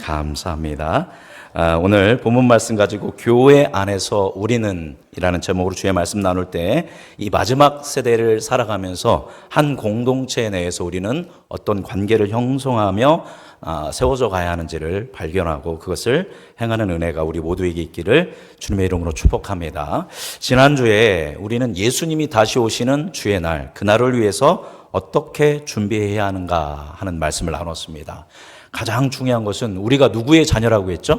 감사합니다. 오늘 본문 말씀 가지고 교회 안에서 우리는 이라는 제목으로 주의 말씀 나눌 때 이 마지막 세대를 살아가면서 한 공동체 내에서 우리는 어떤 관계를 형성하며 세워져 가야 하는지를 발견하고 그것을 행하는 은혜가 우리 모두에게 있기를 주님의 이름으로 축복합니다. 지난주에 우리는 예수님이 다시 오시는 주의 날, 그날을 위해서 어떻게 준비해야 하는가 하는 말씀을 나눴습니다. 가장 중요한 것은 우리가 누구의 자녀라고 했죠?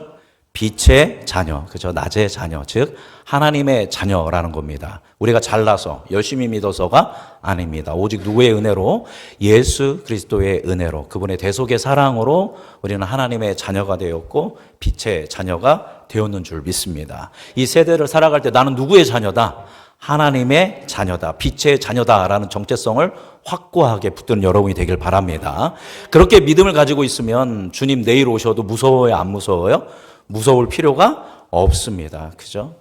빛의 자녀, 그죠? 낮의 자녀, 즉 하나님의 자녀라는 겁니다. 우리가 잘나서 열심히 믿어서가 아닙니다. 오직 누구의 은혜로? 예수 그리스도의 은혜로, 그분의 대속의 사랑으로 우리는 하나님의 자녀가 되었고 빛의 자녀가 되었는 줄 믿습니다. 이 세대를 살아갈 때 나는 누구의 자녀다? 하나님의 자녀다, 빛의 자녀다라는 정체성을 확고하게 붙드는 여러분이 되길 바랍니다. 그렇게 믿음을 가지고 있으면 주님 내일 오셔도 무서워요, 안 무서워요? 무서울 필요가 없습니다. 그죠?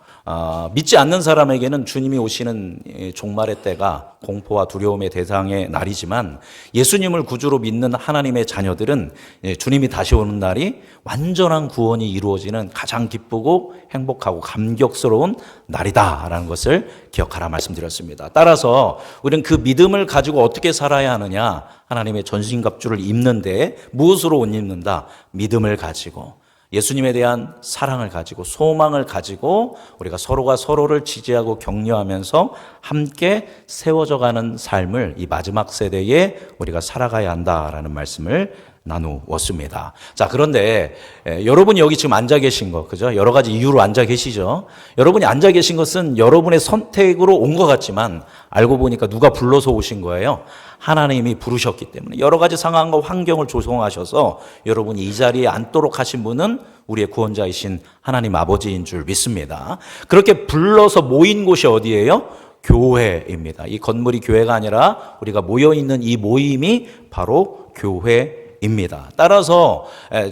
믿지 않는 사람에게는 주님이 오시는 종말의 때가 공포와 두려움의 대상의 날이지만 예수님을 구주로 믿는 하나님의 자녀들은 주님이 다시 오는 날이 완전한 구원이 이루어지는 가장 기쁘고 행복하고 감격스러운 날이다라는 것을 기억하라 말씀드렸습니다. 따라서 우리는 그 믿음을 가지고 어떻게 살아야 하느냐? 하나님의 전신갑주를 입는데 무엇으로 옷 입는다? 믿음을 가지고, 예수님에 대한 사랑을 가지고, 소망을 가지고 우리가 서로가 서로를 지지하고 격려하면서 함께 세워져가는 삶을 이 마지막 세대에 우리가 살아가야 한다라는 말씀을 나누었습니다. 자, 그런데 여러분이 여기 지금 앉아 계신 거, 그죠? 여러 가지 이유로 앉아 계시죠? 여러분이 앉아 계신 것은 여러분의 선택으로 온 것 같지만 알고 보니까 누가 불러서 오신 거예요? 하나님이 부르셨기 때문에 여러 가지 상황과 환경을 조성하셔서 여러분이 이 자리에 앉도록 하신 분은 우리의 구원자이신 하나님 아버지인 줄 믿습니다. 그렇게 불러서 모인 곳이 어디예요? 교회입니다. 이 건물이 교회가 아니라 우리가 모여있는 이 모임이 바로 교회입니다. 따라서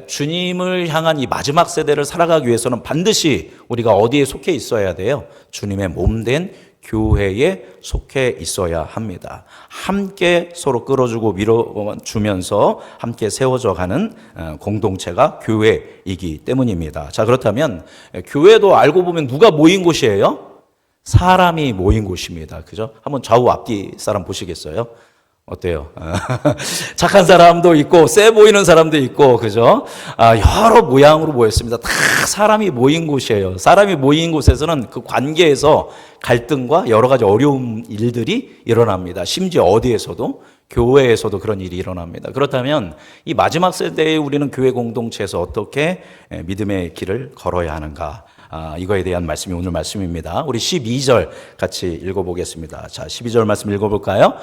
주님을 향한 이 마지막 세대를 살아가기 위해서는 반드시 우리가 어디에 속해 있어야 돼요? 주님의 몸된 교회에 속해 있어야 합니다. 함께 서로 끌어주고 밀어주면서 함께 세워져 가는 공동체가 교회이기 때문입니다. 자, 그렇다면 교회도 알고 보면 누가 모인 곳이에요? 사람이 모인 곳입니다. 그죠? 한번 좌우 앞뒤 사람 보시겠어요? 어때요? 착한 사람도 있고 세 보이는 사람도 있고, 그죠? 여러 모양으로 모였습니다. 다 사람이 모인 곳이에요. 사람이 모인 곳에서는 그 관계에서 갈등과 여러 가지 어려운 일들이 일어납니다. 심지어 어디에서도, 교회에서도 그런 일이 일어납니다. 그렇다면 이 마지막 세대에 우리는 교회 공동체에서 어떻게 믿음의 길을 걸어야 하는가? 이거에 대한 말씀이 오늘 말씀입니다. 우리 12절 같이 읽어보겠습니다. 자, 12절 말씀 읽어볼까요?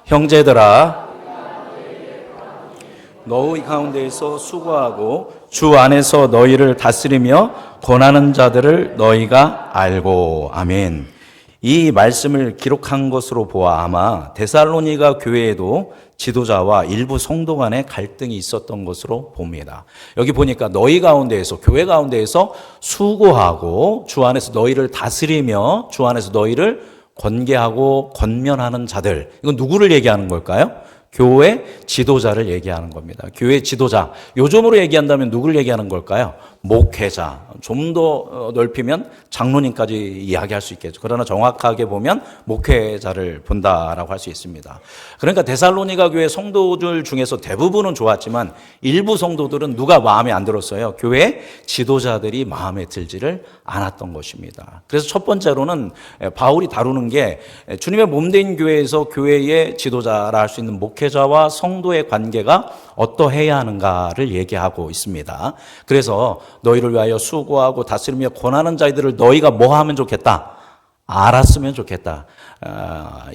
형제들아, 너희 가운데에서 수고하고 주 안에서 너희를 다스리며 권하는 자들을 너희가 알고. 아멘. 이 말씀을 기록한 것으로 보아 아마 데살로니가 교회에도 지도자와 일부 성도 간의 갈등이 있었던 것으로 봅니다. 여기 보니까 너희 가운데에서, 교회 가운데에서 수고하고 주 안에서 너희를 다스리며 주 안에서 너희를 권계하고 권면하는 자들, 이건 누구를 얘기하는 걸까요? 교회 지도자를 얘기하는 겁니다. 교회 지도자, 요즘으로 얘기한다면 누구를 얘기하는 걸까요? 목회자, 좀 더 넓히면 장로님까지 이야기할 수 있겠죠. 그러나 정확하게 보면 목회자를 본다라고 할 수 있습니다. 그러니까 데살로니가 교회 성도들 중에서 대부분은 좋았지만 일부 성도들은 누가 마음에 안 들었어요? 교회 지도자들이 마음에 들지를 않았던 것입니다. 그래서 첫 번째로는 바울이 다루는 게 주님의 몸된 교회에서 교회의 지도자라 할 수 있는 목회자와 성도의 관계가 어떠해야 하는가를 얘기하고 있습니다. 그래서 너희를 위하여 수고하고 다스리며 권하는 자들을 너희가 뭐 하면 좋겠다? 알았으면 좋겠다.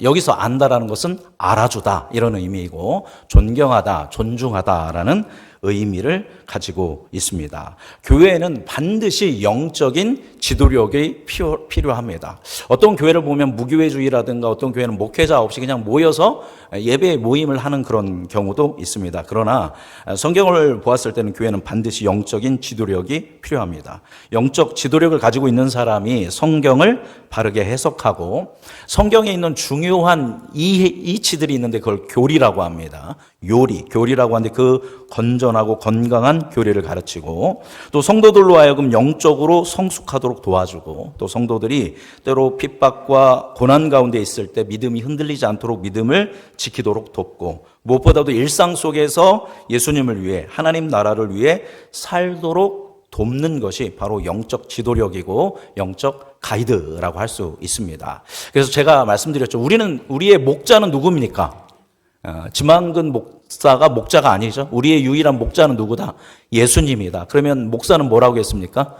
여기서 안다라는 것은 알아주다 이런 의미이고 존경하다, 존중하다라는 의미를 가지고 있습니다. 교회에는 반드시 영적인 지도력이 필요합니다. 어떤 교회를 보면 무교회주의라든가 어떤 교회는 목회자 없이 그냥 모여서 예배 모임을 하는 그런 경우도 있습니다. 그러나 성경을 보았을 때는 교회는 반드시 영적인 지도력이 필요합니다. 영적 지도력을 가지고 있는 사람이 성경을 바르게 해석하고 성경에 있는 중요한 이치들이 있는데 그걸 교리라고 합니다. 교리라고 하는데 그 건전 온전하고 건강한 교리를 가르치고 또 성도들로 하여금 영적으로 성숙하도록 도와주고 또 성도들이 때로 핍박과 고난 가운데 있을 때 믿음이 흔들리지 않도록 믿음을 지키도록 돕고 무엇보다도 일상 속에서 예수님을 위해 하나님 나라를 위해 살도록 돕는 것이 바로 영적 지도력이고 영적 가이드라고 할 수 있습니다. 그래서 제가 말씀드렸죠. 우리의 목자는 누굽니까? 지만근 목사가 목자가 아니죠. 우리의 유일한 목자는 누구다? 예수님이다. 그러면 목사는 뭐라고 했습니까?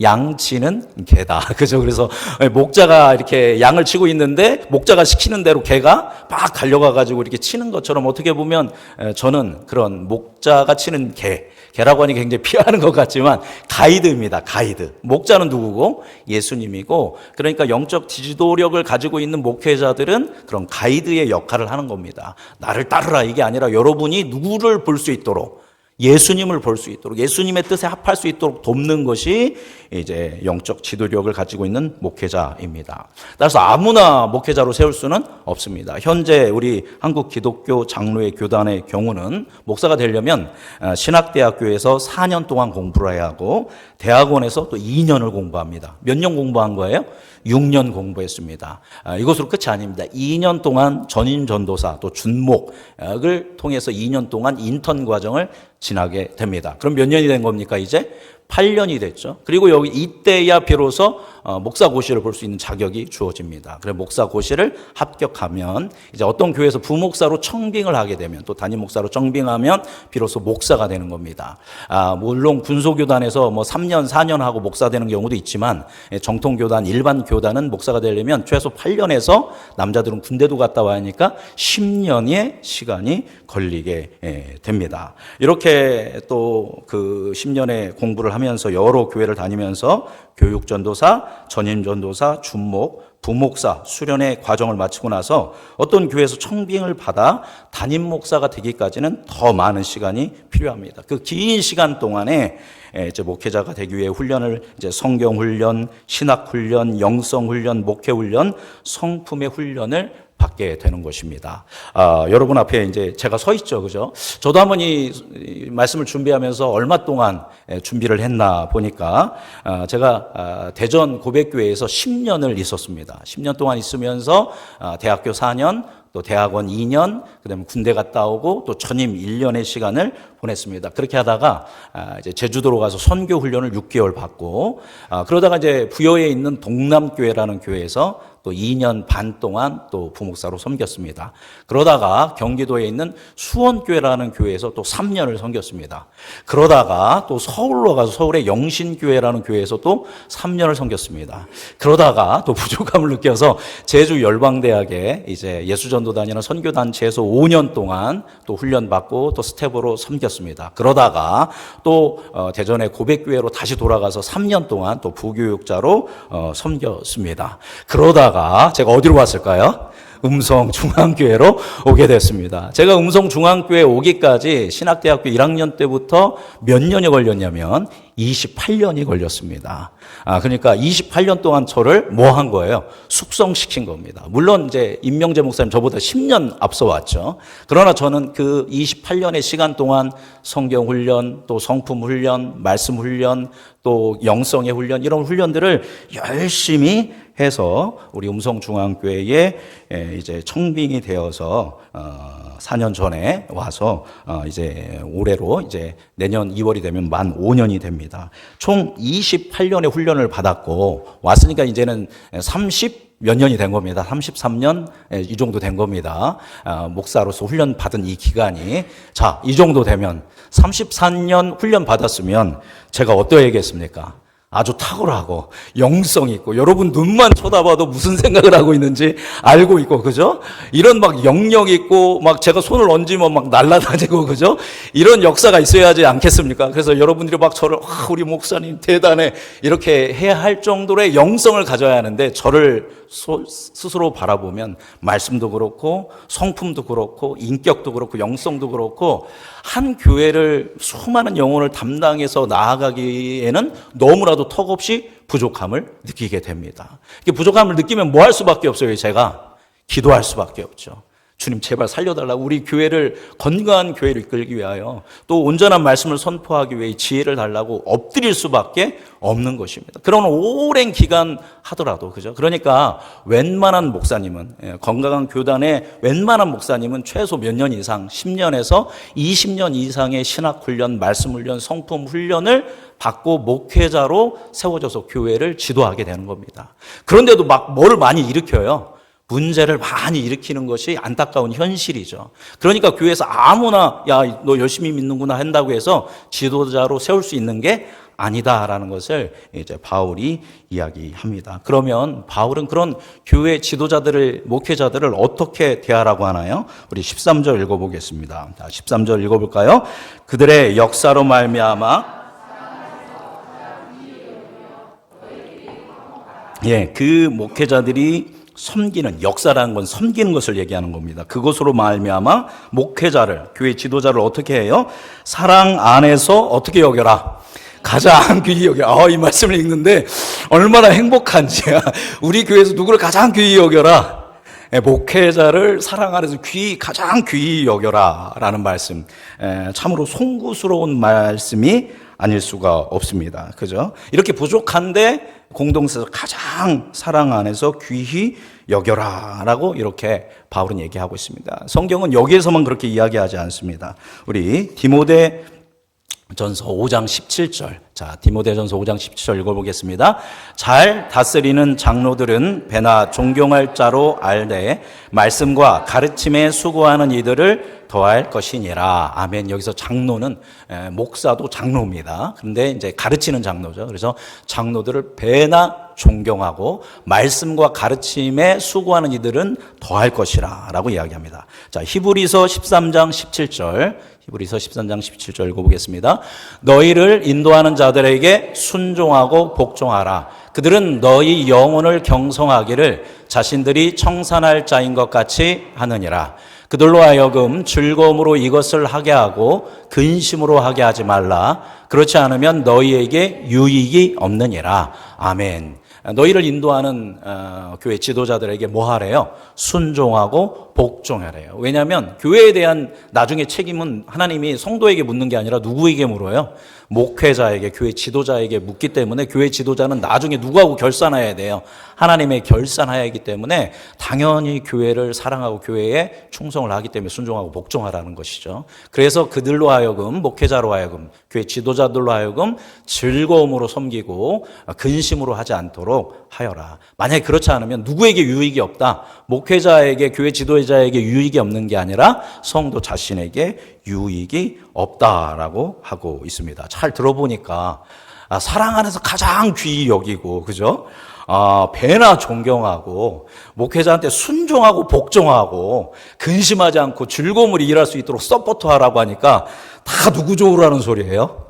양치는 개다. 그죠? 그래서 목자가 이렇게 양을 치고 있는데 목자가 시키는 대로 개가 막 달려가가지고 이렇게 치는 것처럼 어떻게 보면 저는 그런 목자가 치는 개라고 하니 굉장히 피하는 것 같지만 가이드입니다. 가이드. 목자는 누구고? 예수님이고 그러니까 영적 지도력을 가지고 있는 목회자들은 그런 가이드의 역할을 하는 겁니다. 나를 따르라 이게 아니라 여러분이 누구를 볼 수 있도록 예수님을 볼 수 있도록 예수님의 뜻에 합할 수 있도록 돕는 것이 이제 영적 지도력을 가지고 있는 목회자입니다. 따라서 아무나 목회자로 세울 수는 없습니다. 현재 우리 한국 기독교 장로회 교단의 경우는 목사가 되려면 신학대학교에서 4년 동안 공부를 해야 하고 대학원에서 또 2년을 공부합니다. 몇 년 공부한 거예요? 6년 공부했습니다. 이것으로 끝이 아닙니다. 2년 동안 전임 전도사 또 준목을 통해서 2년 동안 인턴 과정을 지나게 됩니다. 그럼 몇 년이 된 겁니까 이제? 8년이 됐죠. 그리고 여기 이때야 비로소 목사고시를 볼 수 있는 자격이 주어집니다. 그래서 목사고시를 합격하면 이제 어떤 교회에서 부목사로 청빙을 하게 되면 또 담임 목사로 청빙하면 비로소 목사가 되는 겁니다. 물론 군소교단에서 뭐 3년, 4년 하고 목사 되는 경우도 있지만 정통교단, 일반 교단은 목사가 되려면 최소 8년에서 남자들은 군대도 갔다 와야 하니까 10년의 시간이 걸리게 됩니다. 이렇게 또 그 10년의 공부를 하면서 여러 교회를 다니면서 교육전도사, 전임전도사, 준목, 부목사, 수련의 과정을 마치고 나서 어떤 교회에서 청빙을 받아 담임 목사가 되기까지는 더 많은 시간이 필요합니다. 그 긴 시간 동안에 이제 목회자가 되기 위해 훈련을 이제 성경 훈련, 신학 훈련, 영성 훈련, 목회 훈련, 성품의 훈련을 받게 되는 것입니다. 여러분 앞에 이제 제가 서 있죠, 그죠? 저도 한번 이 말씀을 준비하면서 얼마 동안 준비를 했나 보니까 제가 대전 고백교회에서 10년을 있었습니다. 10년 동안 있으면서 대학교 4년, 또 대학원 2년, 그다음에 군대 갔다 오고 또 전임 1년의 시간을 보냈습니다. 그렇게 하다가 이제 제주도로 가서 선교 훈련을 6개월 받고 그러다가 이제 부여에 있는 동남교회라는 교회에서 또 2년 반 동안 또 부목사로 섬겼습니다. 그러다가 경기도에 있는 수원교회라는 교회에서 또 3년을 섬겼습니다. 그러다가 또 서울로 가서 서울의 영신교회라는 교회에서 또 3년을 섬겼습니다. 그러다가 또 부족함을 느껴서 제주 열방대학에 이제 예수전도단이나 선교단체에서 5년 동안 또 훈련받고 또 스텝으로 섬겼습니다. 그러다가 또 대전의 고백교회로 다시 돌아가서 3년 동안 또 부교육자로 섬겼습니다. 그러다가 제가 어디로 왔을까요? 음성중앙교회로 오게 됐습니다. 제가 음성중앙교회에 오기까지 신학대학교 1학년 때부터 몇 년이 걸렸냐면 28년이 걸렸습니다. 그러니까 28년 동안 저를 뭐 한 거예요? 숙성시킨 겁니다. 물론 이제 임명재 목사님 저보다 10년 앞서 왔죠. 그러나 저는 그 28년의 시간 동안 성경 훈련, 또 성품 훈련, 말씀 훈련, 또 영성의 훈련 이런 훈련들을 열심히 해서 우리 음성중앙교회에 이제 청빙이 되어서 4년 전에 와서 이제 올해로 이제 내년 2월이 되면 만 5년이 됩니다. 총 28년의 훈련을 받았고 왔으니까 이제는 몇 년이 된 겁니다. 33년 이 정도 된 겁니다. 목사로서 훈련 받은 이 기간이 자, 이 정도 되면 33년 훈련 받았으면 제가 어떠해야겠습니까? 아주 탁월하고 영성 있고 여러분 눈만 쳐다봐도 무슨 생각을 하고 있는지 알고 있고 그죠? 이런 막 영역 있고 막 제가 손을 얹으면 막 날아다니고 그죠? 이런 역사가 있어야 하지 않겠습니까? 그래서 여러분들이 막 저를 우리 목사님 대단해 이렇게 해야 할 정도의 영성을 가져야 하는데 저를 스스로 바라보면 말씀도 그렇고 성품도 그렇고 인격도 그렇고 영성도 그렇고 한 교회를 수많은 영혼을 담당해서 나아가기에는 너무나도 턱없이 부족함을 느끼게 됩니다. 부족함을 느끼면 뭐 할 수밖에 없어요. 제가 기도할 수밖에 없죠. 주님 제발 살려달라고 우리 교회를 건강한 교회를 이끌기 위하여 또 온전한 말씀을 선포하기 위해 지혜를 달라고 엎드릴 수밖에 없는 것입니다. 그런 오랜 기간 하더라도 그죠? 그러니까 웬만한 목사님은 건강한 교단의 웬만한 목사님은 최소 몇 년 이상 10년에서 20년 이상의 신학 훈련, 말씀 훈련, 성품 훈련을 받고 목회자로 세워져서 교회를 지도하게 되는 겁니다. 그런데도 막 뭐를 많이 일으켜요. 문제를 많이 일으키는 것이 안타까운 현실이죠. 그러니까 교회에서 아무나 야, 너 열심히 믿는구나 한다고 해서 지도자로 세울 수 있는 게 아니다라는 것을 이제 바울이 이야기합니다. 그러면 바울은 그런 교회 지도자들을, 목회자들을 어떻게 대하라고 하나요? 우리 13절 읽어보겠습니다. 13절 읽어볼까요? 그들의 역사로 말미암아 그 목회자들이 섬기는, 역사라는 건 섬기는 것을 얘기하는 겁니다. 그것으로 말미암아 목회자를, 교회 지도자를 어떻게 해요? 사랑 안에서 어떻게 여겨라? 가장 귀히 여겨라. 이 말씀을 읽는데 얼마나 행복한지야. 우리 교회에서 누구를 가장 귀히 여겨라? 목회자를 사랑 안에서 가장 귀히 여겨라 라는 말씀. 참으로 송구스러운 말씀이 아닐 수가 없습니다. 그죠? 이렇게 부족한데 공동체에서 가장 사랑 안에서 귀히 여겨라 라고 이렇게 바울은 얘기하고 있습니다. 성경은 여기에서만 그렇게 이야기하지 않습니다. 우리 디모데 전서 5장 17절. 자, 디모데전서 5장 17절 읽어보겠습니다. 잘 다스리는 장로들은 배나 존경할 자로 알되 말씀과 가르침에 수고하는 이들을 더할 것이니라. 아멘. 여기서 장로는 목사도 장로입니다. 그런데 이제 가르치는 장로죠. 그래서 장로들을 배나 존경하고 말씀과 가르침에 수고하는 이들은 더할 것이라 라고 이야기합니다. 자, 히브리서 13장 17절. 히브리서 13장 17절 읽어보겠습니다. 너희를 인도하는 자들에게 순종하고 복종하라. 그들은 너희 영혼을 경성하기를 자신들이 청산할 자인 것 같이 하느니라. 그들로 하여금 즐거움으로 이것을 하게 하고 근심으로 하게 하지 말라. 그렇지 않으면 너희에게 유익이 없느니라. 아멘. 너희를 인도하는 교회 지도자들에게 뭐 하래요? 순종하고 복종하래요. 왜냐하면 교회에 대한 나중에 책임은 하나님이 성도에게 묻는 게 아니라 누구에게 물어요? 목회자에게, 교회 지도자에게 묻기 때문에 교회 지도자는 나중에 누구하고 결산해야 돼요? 하나님의 결산해야 하기 때문에 당연히 교회를 사랑하고 교회에 충성을 하기 때문에 순종하고 복종하라는 것이죠. 그래서 그들로 하여금, 목회자로 하여금, 교회 지도자들로 하여금 즐거움으로 섬기고 근심으로 하지 않도록 하여라. 만약에 그렇지 않으면 누구에게 유익이 없다. 목회자에게, 교회 지도자에게 유익이 없는 게 아니라 성도 자신에게 유익이 없다라고 하고 있습니다. 잘 들어보니까 사랑 안에서 가장 귀히 여기고, 그죠? 배나 존경하고 목회자한테 순종하고 복종하고 근심하지 않고 즐거움을 일할 수 있도록 서포트하라고 하니까 다 누구 좋으라는 소리예요?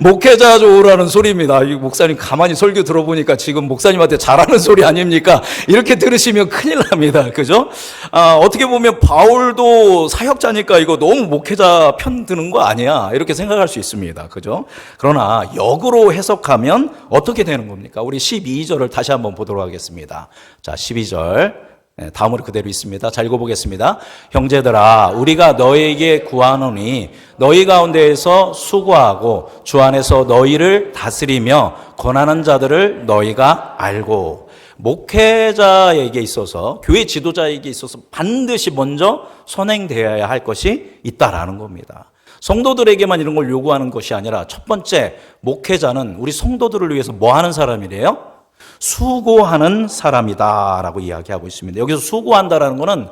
목회자 좋으라는 소리입니다. 목사님 가만히 설교 들어보니까 지금 목사님한테 잘하는 소리 아닙니까? 이렇게 들으시면 큰일 납니다. 그죠? 어떻게 보면 바울도 사역자니까 이거 너무 목회자 편 드는 거 아니야? 이렇게 생각할 수 있습니다. 그죠? 그러나 역으로 해석하면 어떻게 되는 겁니까? 우리 12절을 다시 한번 보도록 하겠습니다. 자, 12절. 다음으로 그대로 있습니다. 잘 읽어보겠습니다. 형제들아, 우리가 너희에게 구하노니 너희 가운데에서 수고하고 주 안에서 너희를 다스리며 권하는 자들을 너희가 알고. 목회자에게 있어서, 교회 지도자에게 있어서 반드시 먼저 선행되어야 할 것이 있다라는 겁니다. 성도들에게만 이런 걸 요구하는 것이 아니라 첫 번째, 목회자는 우리 성도들을 위해서 뭐 하는 사람이래요? 수고하는 사람이다라고 이야기하고 있습니다. 여기서 수고한다라는 것은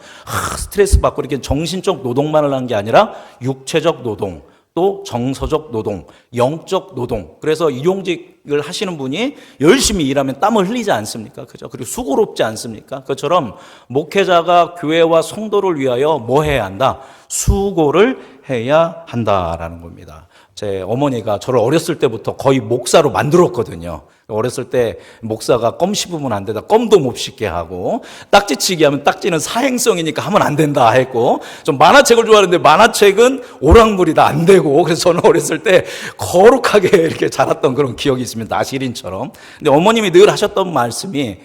스트레스 받고 이렇게 정신적 노동만을 하는 게 아니라 육체적 노동, 또 정서적 노동, 영적 노동. 그래서 일용직을 하시는 분이 열심히 일하면 땀을 흘리지 않습니까? 그죠? 그리고 수고롭지 않습니까? 그것처럼 목회자가 교회와 성도를 위하여 뭐 해야 한다? 수고를 해야 한다라는 겁니다. 제 어머니가 저를 어렸을 때부터 거의 목사로 만들었거든요. 어렸을 때 목사가 껌 씹으면 안 된다, 껌도 못 씹게 하고, 딱지치기 하면 딱지는 사행성이니까 하면 안 된다 했고, 좀 만화책을 좋아하는데 만화책은 오락물이다, 안 되고, 그래서 저는 어렸을 때 거룩하게 이렇게 자랐던 그런 기억이 있습니다. 나시린처럼. 근데 어머님이 늘 하셨던 말씀이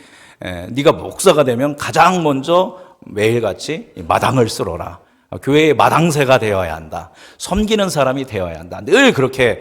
네가 목사가 되면 가장 먼저 매일같이 마당을 쓸어라. 교회의 마당새가 되어야 한다. 섬기는 사람이 되어야 한다. 늘 그렇게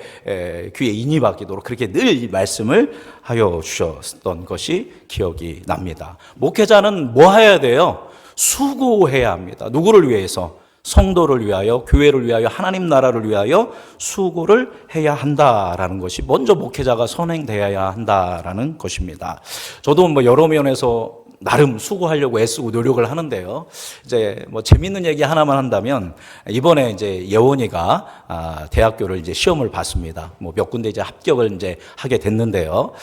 귀에 인이 박히도록 그렇게 늘 말씀을 하여 주셨던 것이 기억이 납니다. 목회자는 뭐 해야 돼요? 수고해야 합니다. 누구를 위해서? 성도를 위하여, 교회를 위하여, 하나님 나라를 위하여 수고를 해야 한다라는 것이 먼저 목회자가 선행되어야 한다라는 것입니다. 저도 여러 면에서 나름 수고하려고 애쓰고 노력을 하는데요. 이제 재밌는 얘기 하나만 한다면, 이번에 이제 예원이가 대학교를 이제 시험을 봤습니다. 몇 군데 이제 합격을 이제 하게 됐는데요.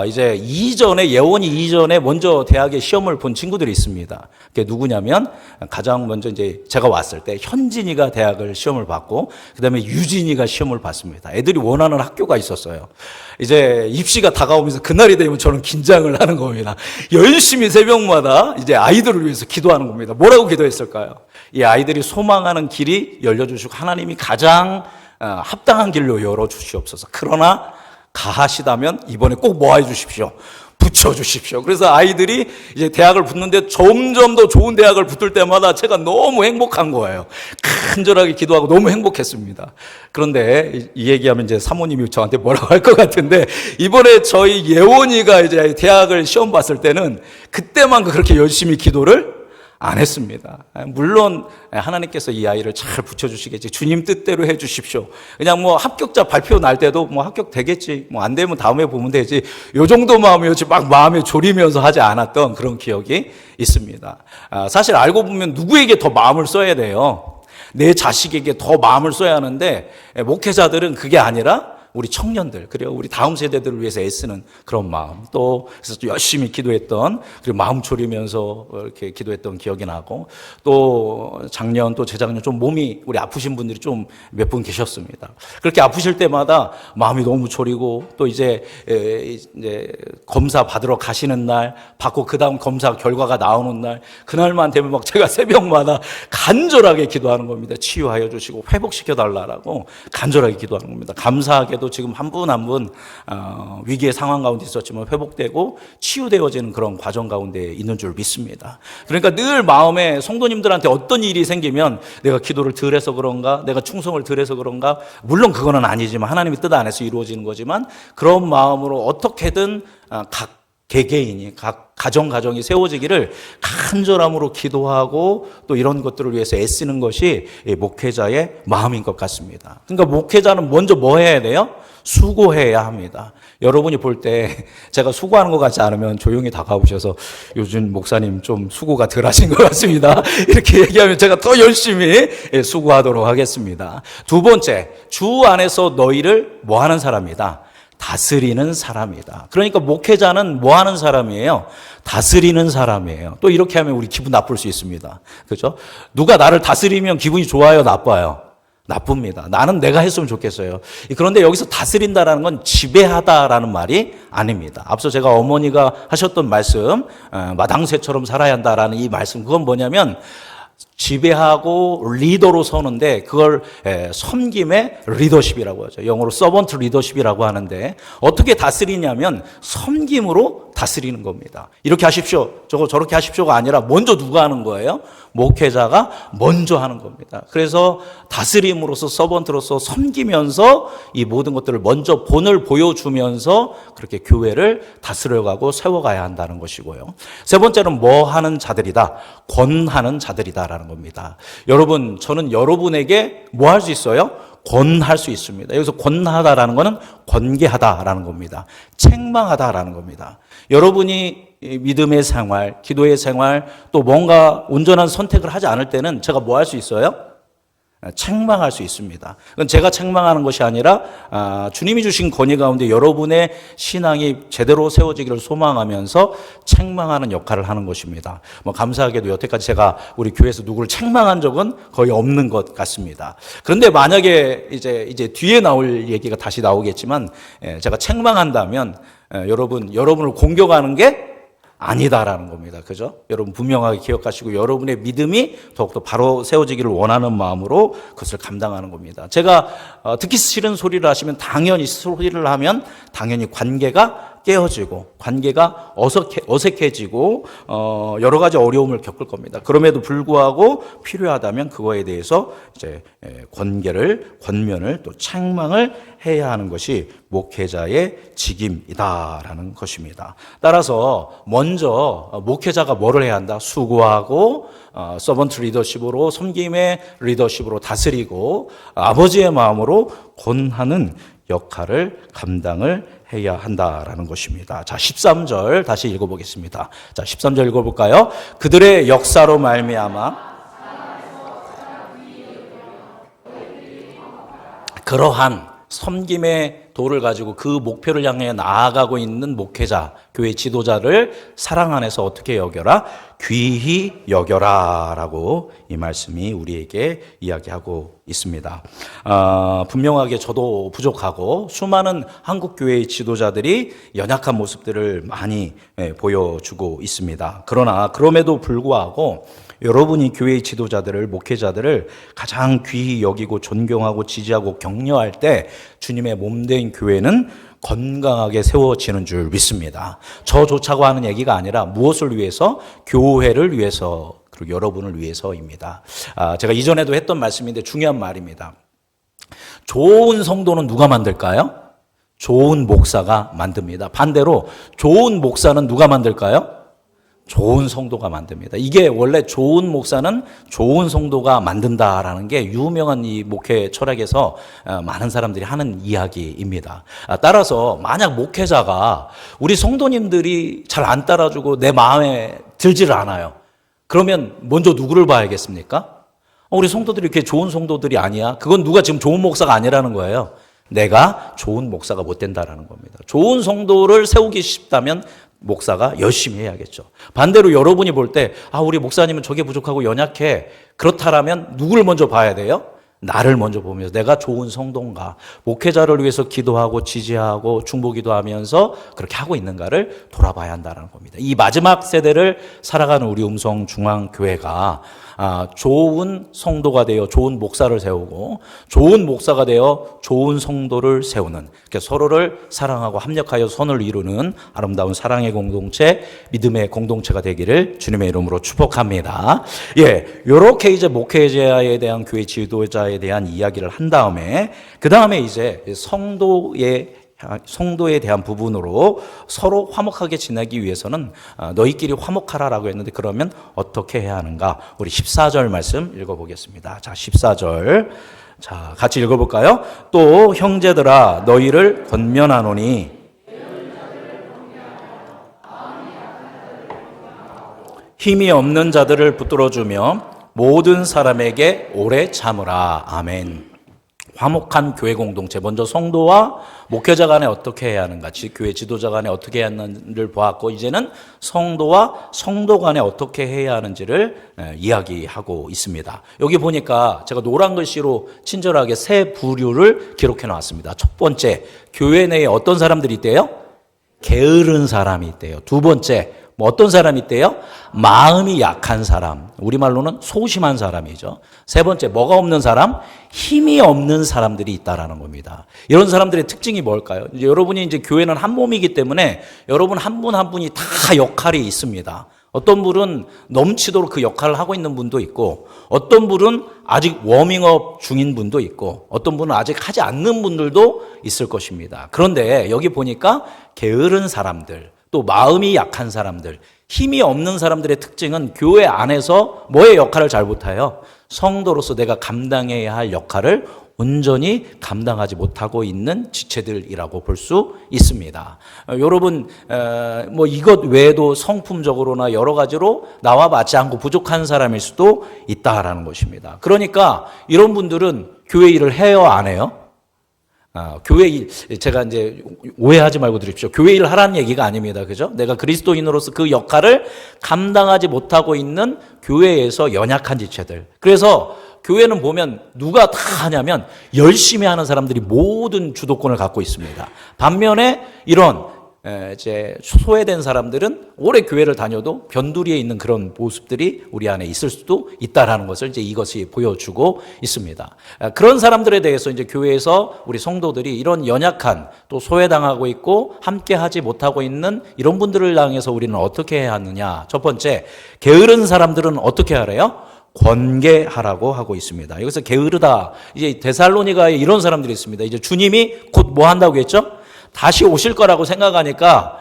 이제 예원이 이전에 먼저 대학에 시험을 본 친구들이 있습니다. 그게 누구냐면, 가장 먼저 이제 제가 왔을 때 현진이가 대학을 시험을 봤고, 그 다음에 유진이가 시험을 봤습니다. 애들이 원하는 학교가 있었어요. 이제 입시가 다가오면서 그날이 되면 저는 긴장을 하는 겁니다. 열심히 새벽마다 이제 아이들을 위해서 기도하는 겁니다. 뭐라고 기도했을까요? 이 아이들이 소망하는 길이 열려주시고 하나님이 가장 합당한 길로 열어주시옵소서. 그러나 가하시다면 이번에 꼭 뭐 해주십시오? 붙여주십시오. 그래서 아이들이 이제 대학을 붙는데 점점 더 좋은 대학을 붙을 때마다 제가 너무 행복한 거예요. 간절하게 기도하고 너무 행복했습니다. 그런데 이 얘기하면 이제 사모님이 저한테 뭐라고 할 것 같은데, 이번에 저희 예원이가 이제 대학을 시험 봤을 때는 그때만 그렇게 열심히 기도를 안 했습니다. 물론 하나님께서 이 아이를 잘 붙여주시겠지, 주님 뜻대로 해주십시오. 그냥 합격자 발표 날 때도 합격 되겠지, 안 되면 다음에 보면 되지, 요 정도 마음이었지 막 마음에 졸이면서 하지 않았던 그런 기억이 있습니다. 사실 알고 보면 누구에게 더 마음을 써야 돼요? 내 자식에게 더 마음을 써야 하는데, 목회자들은 그게 아니라 우리 청년들, 그리고 우리 다음 세대들을 위해서 애쓰는 그런 마음, 또 그래서 또 열심히 기도했던, 그리고 마음 졸이면서 이렇게 기도했던 기억이 나고, 또 작년 또 재작년 좀 몸이 우리 아프신 분들이 좀 몇 분 계셨습니다. 그렇게 아프실 때마다 마음이 너무 졸이고, 또 이제 검사 받으러 가시는 날 받고 그 다음 검사 결과가 나오는 날, 그날만 되면 막 제가 새벽마다 간절하게 기도하는 겁니다. 치유하여 주시고 회복시켜 달라고 간절하게 기도하는 겁니다. 감사하게도 지금 한 분 한 분 위기의 상황 가운데 있었지만 회복되고 치유되어지는 그런 과정 가운데 있는 줄 믿습니다. 그러니까 늘 마음에 성도님들한테 어떤 일이 생기면 내가 기도를 덜 해서 그런가, 내가 충성을 덜 해서 그런가, 물론 그거는 아니지만 하나님의 뜻 안에서 이루어지는 거지만, 그런 마음으로 어떻게든 각 개개인이, 각 가정이 세워지기를 간절함으로 기도하고 또 이런 것들을 위해서 애쓰는 것이 목회자의 마음인 것 같습니다. 그러니까 목회자는 먼저 뭐 해야 돼요? 수고해야 합니다. 여러분이 볼 때 제가 수고하는 것 같지 않으면 조용히 다가오셔서 요즘 목사님 좀 수고가 덜 하신 것 같습니다, 이렇게 얘기하면 제가 더 열심히 수고하도록 하겠습니다. 두 번째, 주 안에서 너희를 뭐 하는 사람이다? 다스리는 사람이다. 그러니까 목회자는 뭐 하는 사람이에요? 다스리는 사람이에요. 또 이렇게 하면 우리 기분 나쁠 수 있습니다. 그렇죠? 누가 나를 다스리면 기분이 좋아요, 나빠요? 나쁩니다. 나는 내가 했으면 좋겠어요. 그런데 여기서 다스린다라는 건 지배하다라는 말이 아닙니다. 앞서 제가 어머니가 하셨던 말씀, 마당새처럼 살아야 한다라는 이 말씀, 그건 뭐냐면 지배하고 리더로 서는데, 그걸 섬김의 리더십이라고 하죠. 영어로 서번트 리더십이라고 하는데, 어떻게 다스리냐면 섬김으로 다스리는 겁니다. 이렇게 하십시오, 저렇게 하십시오가 아니라 먼저 누가 하는 거예요? 목회자가 먼저 하는 겁니다. 그래서 다스림으로서, 서번트로서 섬기면서 이 모든 것들을 먼저 본을 보여주면서 그렇게 교회를 다스려가고 세워가야 한다는 것이고요. 세 번째는 뭐 하는 자들이다? 권하는 자들이다라는 겁니다. 여러분, 저는 여러분에게 뭐 할 수 있어요? 권할 수 있습니다. 여기서 권하다라는 것은 권계하다라는 겁니다. 책망하다라는 겁니다. 여러분이 믿음의 생활, 기도의 생활, 또 뭔가 온전한 선택을 하지 않을 때는 제가 뭐 할 수 있어요? 책망할 수 있습니다. 그건 제가 책망하는 것이 아니라 주님이 주신 권위 가운데 여러분의 신앙이 제대로 세워지기를 소망하면서 책망하는 역할을 하는 것입니다. 감사하게도 여태까지 제가 우리 교회에서 누구를 책망한 적은 거의 없는 것 같습니다. 그런데 만약에 이제 뒤에 나올 얘기가 다시 나오겠지만, 제가 책망한다면 여러분을 공격하는 게 아니다라는 겁니다. 그죠? 여러분 분명하게 기억하시고 여러분의 믿음이 더욱더 바로 세워지기를 원하는 마음으로 그것을 감당하는 겁니다. 제가 듣기 싫은 소리를 하시면 당연히 관계가 깨어지고 관계가 어색해지고 여러 가지 어려움을 겪을 겁니다. 그럼에도 불구하고 필요하다면 그거에 대해서 이제 권면을 또 책망을 해야 하는 것이 목회자의 직임이다라는 것입니다. 따라서 먼저 목회자가 뭐를 해야 한다? 수고하고 서번트 리더십으로 섬김의 리더십으로 다스리고 아버지의 마음으로 권하는 역할을 감당을 해야 한다라는 것입니다. 자, 13절 다시 읽어보겠습니다. 자, 13절 읽어볼까요? 그들의 역사로 말미암아 그러한 섬김의 도를 가지고 그 목표를 향해 나아가고 있는 목회자, 교회 지도자를 사랑 안에서 어떻게 여겨라? 귀히 여겨라 라고 이 말씀이 우리에게 이야기하고 있습니다. 분명하게 저도 부족하고 수많은 한국교회의 지도자들이 연약한 모습들을 많이 보여주고 있습니다. 그러나 그럼에도 불구하고 여러분이 교회의 지도자들을, 목회자들을 가장 귀히 여기고 존경하고 지지하고 격려할 때 주님의 몸된 교회는 건강하게 세워지는 줄 믿습니다. 저조차고 하는 얘기가 아니라 무엇을 위해서? 교회를 위해서, 그리고 여러분을 위해서입니다. 제가 이전에도 했던 말씀인데 중요한 말입니다. 좋은 성도는 누가 만들까요? 좋은 목사가 만듭니다. 반대로 좋은 목사는 누가 만들까요? 좋은 성도가 만듭니다. 이게 원래 좋은 목사는 좋은 성도가 만든다라는 게 유명한 이 목회 철학에서 많은 사람들이 하는 이야기입니다. 따라서 만약 목회자가 우리 성도님들이 잘 안 따라주고 내 마음에 들지를 않아요. 그러면 먼저 누구를 봐야겠습니까? 우리 성도들이 이렇게 좋은 성도들이 아니야. 그건 누가 지금 좋은 목사가 아니라는 거예요. 내가 좋은 목사가 못 된다라는 겁니다. 좋은 성도를 세우기 싶다면 목사가 열심히 해야겠죠. 반대로 여러분이 볼 때 우리 목사님은 저게 부족하고 연약해. 그렇다라면 누구를 먼저 봐야 돼요? 나를 먼저 보면서 내가 좋은 성도인가, 목회자를 위해서 기도하고 지지하고 중보기도하면서 그렇게 하고 있는가를 돌아봐야 한다는 겁니다. 이 마지막 세대를 살아가는 우리 음성중앙교회가 좋은 성도가 되어 좋은 목사를 세우고 좋은 목사가 되어 좋은 성도를 세우는, 서로를 사랑하고 합력하여 선을 이루는 아름다운 사랑의 공동체, 믿음의 공동체가 되기를 주님의 이름으로 축복합니다. 이렇게 이제 목회자에 대한 교회 지도자에 대한 이야기를 한 다음에 그 다음에 이제 성도에 대한 부분으로 서로 화목하게 지내기 위해서는 너희끼리 화목하라라고 했는데 그러면 어떻게 해야 하는가? 우리 14절 말씀 읽어보겠습니다. 자, 14절. 자, 같이 읽어볼까요? 또 형제들아 너희를 권면하노니 힘이 없는 자들을 붙들어주며 모든 사람에게 오래 참으라. 아멘. 화목한 교회 공동체, 먼저 성도와 목회자 간에 어떻게 해야 하는가, 교회 지도자 간에 어떻게 해야 하는지를 보았고 이제는 성도와 성도 간에 어떻게 해야 하는지를 이야기하고 있습니다. 여기 보니까 제가 노란 글씨로 친절하게 세 부류를 기록해 놨습니다. 첫 번째, 교회 내에 어떤 사람들이 있대요? 게으른 사람이 있대요. 두 번째, 어떤 사람이 있대요? 마음이 약한 사람, 우리말로는 소심한 사람이죠. 세 번째, 뭐가 없는 사람? 힘이 없는 사람들이 있다라는 겁니다. 이런 사람들의 특징이 뭘까요? 이제 여러분이 이제 교회는 한 몸이기 때문에 여러분 한 분 한 분이 다 역할이 있습니다. 어떤 분은 넘치도록 그 역할을 하고 있는 분도 있고, 어떤 분은 아직 워밍업 중인 분도 있고, 어떤 분은 아직 하지 않는 분들도 있을 것입니다. 그런데 여기 보니까 게으른 사람들, 또 마음이 약한 사람들, 힘이 없는 사람들의 특징은 교회 안에서 뭐의 역할을 잘 못해요? 성도로서 내가 감당해야 할 역할을 온전히 감당하지 못하고 있는 지체들이라고 볼 수 있습니다. 여러분, 이것 외에도 성품적으로나 여러 가지로 나와 맞지 않고 부족한 사람일 수도 있다라는 것입니다. 그러니까 이런 분들은 교회 일을 해요, 안 해요? 교회 일, 제가 이제 오해하지 말고 들으십시오. 교회 일을 하라는 얘기가 아닙니다. 그죠? 내가 그리스도인으로서 그 역할을 감당하지 못하고 있는 교회에서 연약한 지체들. 그래서 교회는 보면 누가 다 하냐면 열심히 하는 사람들이 모든 주도권을 갖고 있습니다. 반면에 이런 이제 소외된 사람들은 오래 교회를 다녀도 변두리에 있는 그런 모습들이 우리 안에 있을 수도 있다라는 것을 이제 이것이 보여주고 있습니다. 그런 사람들에 대해서 이제 교회에서 우리 성도들이 이런 연약한 또 소외당하고 있고 함께하지 못하고 있는 이런 분들을 향해서 우리는 어떻게 해야 하느냐? 첫 번째, 게으른 사람들은 어떻게 하래요? 권계하라고 하고 있습니다. 여기서 게으르다. 이제 데살로니가에 이런 사람들이 있습니다. 이제 주님이 곧 뭐 한다고 했죠? 다시 오실 거라고 생각하니까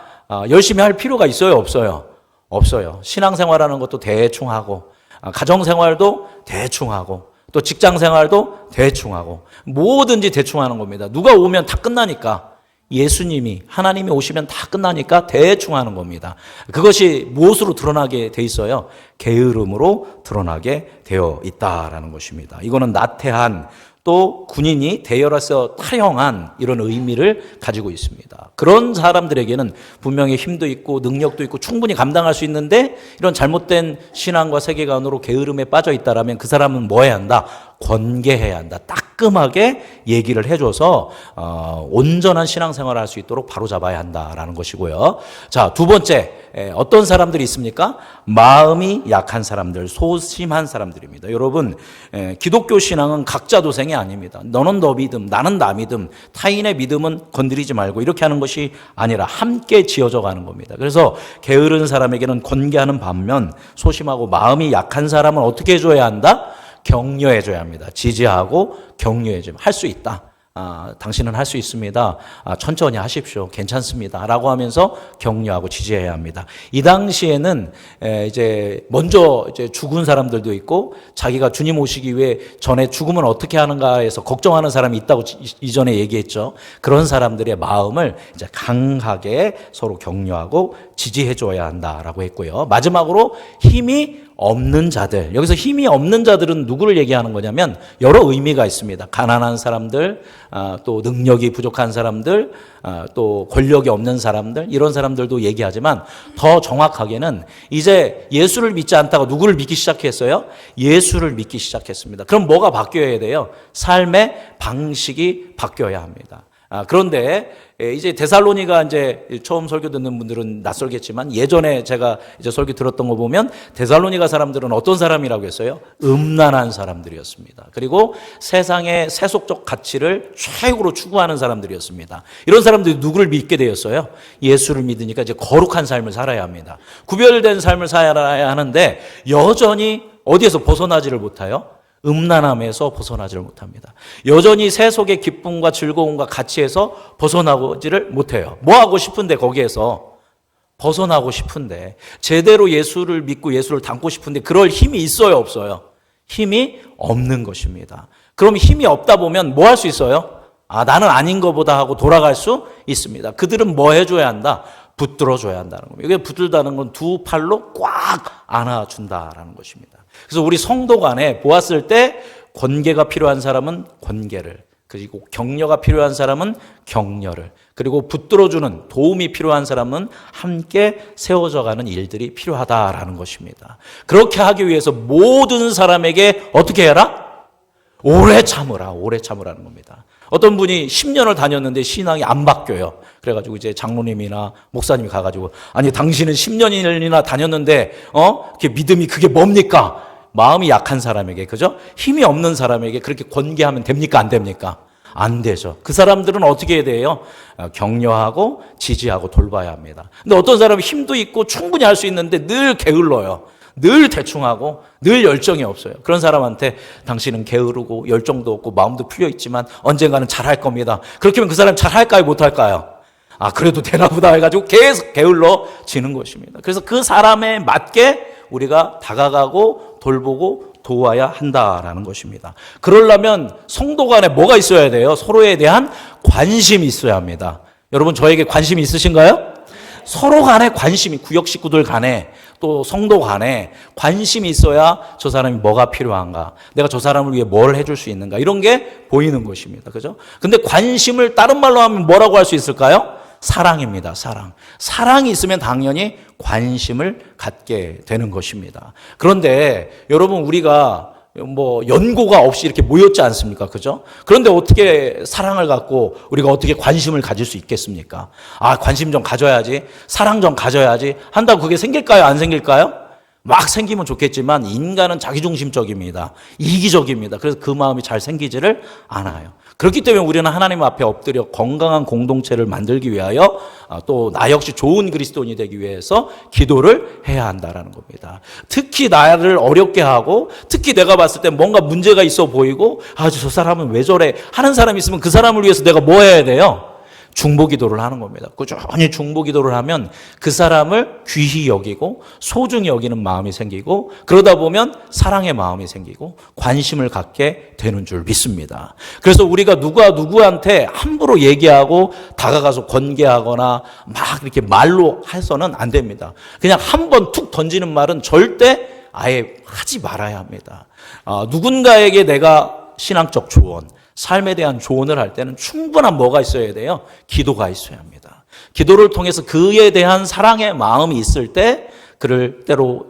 열심히 할 필요가 있어요, 없어요? 없어요. 신앙생활하는 것도 대충 하고, 가정생활도 대충 하고, 또 직장생활도 대충 하고, 뭐든지 대충 하는 겁니다. 누가 오면 다 끝나니까. 예수님이, 하나님이 오시면 다 끝나니까 대충 하는 겁니다. 그것이 무엇으로 드러나게 돼 있어요? 게으름으로 드러나게 되어 있다라는 것입니다. 이거는 나태한, 또 군인이 대열에서 탈영한 이런 의미를 가지고 있습니다. 그런 사람들에게는 분명히 힘도 있고 능력도 있고 충분히 감당할 수 있는데 이런 잘못된 신앙과 세계관으로 게으름에 빠져 있다라면 그 사람은 뭐 해야 한다? 권계해야 한다. 따끔하게 얘기를 해줘서 온전한 신앙생활을 할 수 있도록 바로잡아야 한다라는 것이고요. 자, 두 번째, 어떤 사람들이 있습니까? 마음이 약한 사람들, 소심한 사람들입니다. 여러분, 기독교 신앙은 각자 도생이 아닙니다. 너는 너 믿음, 나는 나 믿음, 타인의 믿음은 건드리지 말고 이렇게 하는 것이 아니라 함께 지어져 가는 겁니다. 그래서 게으른 사람에게는 권계하는 반면 소심하고 마음이 약한 사람은 어떻게 해줘야 한다? 격려해줘야 합니다. 지지하고 격려해주면 할 수 있다. 당신은 할 수 있습니다. 천천히 하십시오. 괜찮습니다. 라고 하면서 격려하고 지지해야 합니다. 이 당시에는 이제 먼저 이제 죽은 사람들도 있고 자기가 주님 오시기 위해 전에 죽으면 어떻게 하는가 해서 걱정하는 사람이 있다고 이전에 얘기했죠. 그런 사람들의 마음을 이제 강하게 서로 격려하고 지지해줘야 한다라고 했고요. 마지막으로 힘이 없는 자들. 여기서 힘이 없는 자들은 누구를 얘기하는 거냐면 여러 의미가 있습니다. 가난한 사람들, 또 능력이 부족한 사람들, 또 권력이 없는 사람들, 이런 사람들도 얘기하지만 더 정확하게는 이제 예수를 믿지 않다가 누구를 믿기 시작했어요? 예수를 믿기 시작했습니다. 그럼 뭐가 바뀌어야 돼요? 삶의 방식이 바뀌어야 합니다. 그런데 이제 데살로니가 이제 처음 설교 듣는 분들은 낯설겠지만 예전에 제가 이제 설교 들었던 거 보면 데살로니가 사람들은 어떤 사람이라고 했어요? 음란한 사람들이었습니다. 그리고 세상의 세속적 가치를 최고로 추구하는 사람들이었습니다. 이런 사람들이 누구를 믿게 되었어요? 예수를 믿으니까 이제 거룩한 삶을 살아야 합니다. 구별된 삶을 살아야 하는데 여전히 어디에서 벗어나지를 못해요? 음란함에서 벗어나지를 못합니다. 여전히 세속의 기쁨과 즐거움과 가치에서 벗어나지를 못해요. 뭐 하고 싶은데 거기에서 벗어나고 싶은데 제대로 예수를 믿고 예수를 닮고 싶은데 그럴 힘이 있어요, 없어요? 힘이 없는 것입니다. 그럼 힘이 없다 보면 뭐 할 수 있어요? 나는 아닌 것보다 하고 돌아갈 수 있습니다. 그들은 뭐 해줘야 한다? 붙들어줘야 한다는 겁니다. 이게 붙들다는 건 두 팔로 꽉 안아준다라는 것입니다. 그래서 우리 성도 간에 보았을 때 권계가 필요한 사람은 권계를, 그리고 격려가 필요한 사람은 격려를, 그리고 붙들어주는 도움이 필요한 사람은 함께 세워져 가는 일들이 필요하다라는 것입니다. 그렇게 하기 위해서 모든 사람에게 어떻게 해라? 오래 참으라, 오래 참으라는 겁니다. 어떤 분이 10년을 다녔는데 신앙이 안 바뀌어요. 그래가지고 이제 장로님이나 목사님이 가가지고 아니 당신은 10년이나 다녔는데 그게 믿음이 그게 뭡니까? 마음이 약한 사람에게, 그죠? 힘이 없는 사람에게 그렇게 권계하면 됩니까? 안 됩니까? 안 되죠. 그 사람들은 어떻게 해야 돼요? 격려하고 지지하고 돌봐야 합니다. 근데 어떤 사람은 힘도 있고 충분히 할 수 있는데 늘 게을러요. 늘 대충하고 늘 열정이 없어요. 그런 사람한테 당신은 게으르고 열정도 없고 마음도 풀려 있지만 언젠가는 잘할 겁니다. 그렇게 하면 그 사람 잘할까요? 못할까요? 그래도 되나 보다 해가지고 계속 게을러지는 것입니다. 그래서 그 사람에 맞게 우리가 다가가고 돌보고 도와야 한다라는 것입니다. 그러려면 성도 간에 뭐가 있어야 돼요? 서로에 대한 관심이 있어야 합니다. 여러분 저에게 관심이 있으신가요? 서로 간에 관심이, 구역 식구들 간에 또 성도 간에 관심이 있어야 저 사람이 뭐가 필요한가, 내가 저 사람을 위해 뭘 해줄 수 있는가, 이런 게 보이는 것입니다. 그죠? 근데 관심을 다른 말로 하면 뭐라고 할 수 있을까요? 사랑입니다. 사랑. 사랑이 있으면 당연히 관심을 갖게 되는 것입니다. 그런데 여러분 우리가 연고가 없이 이렇게 모였지 않습니까? 그죠? 그런데 어떻게 사랑을 갖고 우리가 어떻게 관심을 가질 수 있겠습니까? 관심 좀 가져야지, 사랑 좀 가져야지 한다고 그게 생길까요? 안 생길까요? 막 생기면 좋겠지만 인간은 자기중심적입니다. 이기적입니다. 그래서 그 마음이 잘 생기지를 않아요. 그렇기 때문에 우리는 하나님 앞에 엎드려 건강한 공동체를 만들기 위하여 또 나 역시 좋은 그리스도인이 되기 위해서 기도를 해야 한다라는 겁니다. 특히 나를 어렵게 하고 특히 내가 봤을 때 뭔가 문제가 있어 보이고 저 사람은 왜 저래 하는 사람이 있으면 그 사람을 위해서 내가 뭐 해야 돼요? 중보기도를 하는 겁니다. 꾸준히 중보기도를 하면 그 사람을 귀히 여기고 소중히 여기는 마음이 생기고 그러다 보면 사랑의 마음이 생기고 관심을 갖게 되는 줄 믿습니다. 그래서 우리가 누가 누구한테 함부로 얘기하고 다가가서 권계하거나 막 이렇게 말로 해서는 안 됩니다. 그냥 한 번 툭 던지는 말은 절대 아예 하지 말아야 합니다. 누군가에게 내가 신앙적 조언, 삶에 대한 조언을 할 때는 충분한 뭐가 있어야 돼요? 기도가 있어야 합니다. 기도를 통해서 그에 대한 사랑의 마음이 있을 때 그를 때로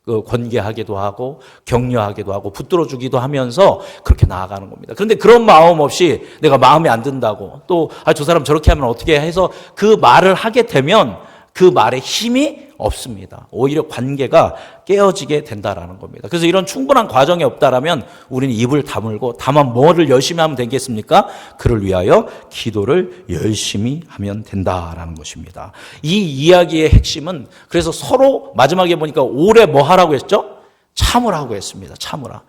권계하기도 하고 격려하기도 하고 붙들어주기도 하면서 그렇게 나아가는 겁니다. 그런데 그런 마음 없이 내가 마음에 안 든다고 또 저 사람 저렇게 하면 어떻게 해서 그 말을 하게 되면 그 말에 힘이 없습니다. 오히려 관계가 깨어지게 된다라는 겁니다. 그래서 이런 충분한 과정이 없다라면 우리는 입을 다물고 다만 뭐를 열심히 하면 되겠습니까? 그를 위하여 기도를 열심히 하면 된다라는 것입니다. 이 이야기의 핵심은 그래서 서로 마지막에 보니까 오래 뭐 하라고 했죠? 참으라고 했습니다. 참으라.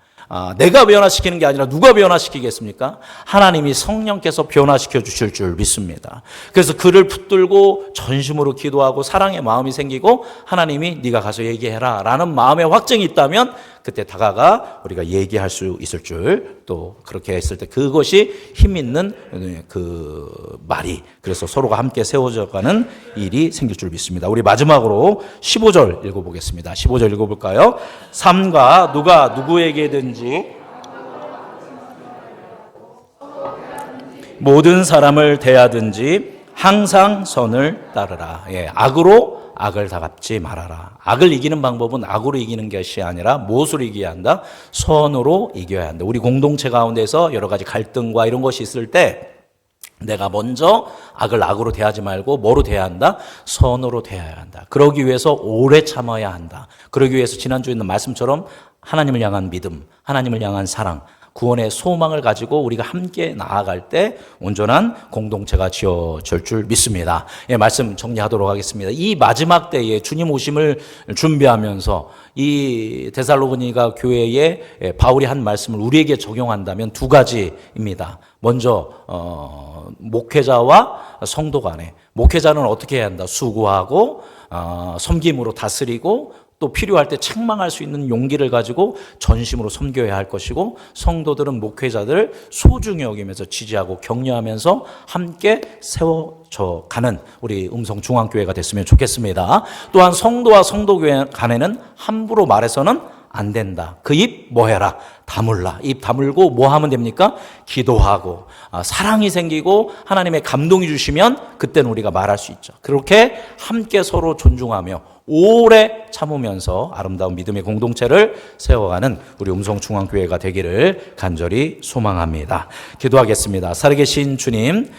내가 변화시키는 게 아니라 누가 변화시키겠습니까? 하나님이 성령께서 변화시켜 주실 줄 믿습니다. 그래서 그를 붙들고 전심으로 기도하고 사랑의 마음이 생기고 하나님이 네가 가서 얘기해라 라는 마음의 확증이 있다면 그때 다가가 우리가 얘기할 수 있을 줄 또 그렇게 했을 때 그것이 힘 있는 그 말이 그래서 서로가 함께 세워져가는 일이 생길 줄 믿습니다. 우리 마지막으로 15절 읽어보겠습니다. 15절 읽어볼까요? 삼가 누가 누구에게든지 모든 사람을 대하든지 항상 선을 따르라. 악으로 악을 다 갚지 말아라. 악을 이기는 방법은 악으로 이기는 것이 아니라 무엇으로 이겨야 한다? 선으로 이겨야 한다. 우리 공동체 가운데서 여러 가지 갈등과 이런 것이 있을 때 내가 먼저 악을 악으로 대하지 말고 뭐로 대해야 한다? 선으로 대해야 한다. 그러기 위해서 오래 참아야 한다. 그러기 위해서 지난주에 있는 말씀처럼 하나님을 향한 믿음, 하나님을 향한 사랑, 구원의 소망을 가지고 우리가 함께 나아갈 때 온전한 공동체가 지어질 줄 믿습니다. 말씀 정리하도록 하겠습니다. 이 마지막 때에 주님 오심을 준비하면서 이 데살로니가 교회에 바울이 한 말씀을 우리에게 적용한다면 두 가지입니다. 먼저 목회자와 성도 간에 목회자는 어떻게 해야 한다? 수고하고 섬김으로 다스리고 또 필요할 때 책망할 수 있는 용기를 가지고 전심으로 섬겨야 할 것이고 성도들은 목회자들을 소중히 여기면서 지지하고 격려하면서 함께 세워져 가는 우리 음성중앙교회가 됐으면 좋겠습니다. 또한 성도와 성도교회 간에는 함부로 말해서는 안 된다. 그 입 뭐 해라? 다물라. 입 다물고 뭐 하면 됩니까? 기도하고 사랑이 생기고 하나님의 감동이 주시면 그때는 우리가 말할 수 있죠. 그렇게 함께 서로 존중하며 오래 참으면서 아름다운 믿음의 공동체를 세워가는 우리 음성중앙교회가 되기를 간절히 소망합니다. 기도하겠습니다. 살아계신 주님,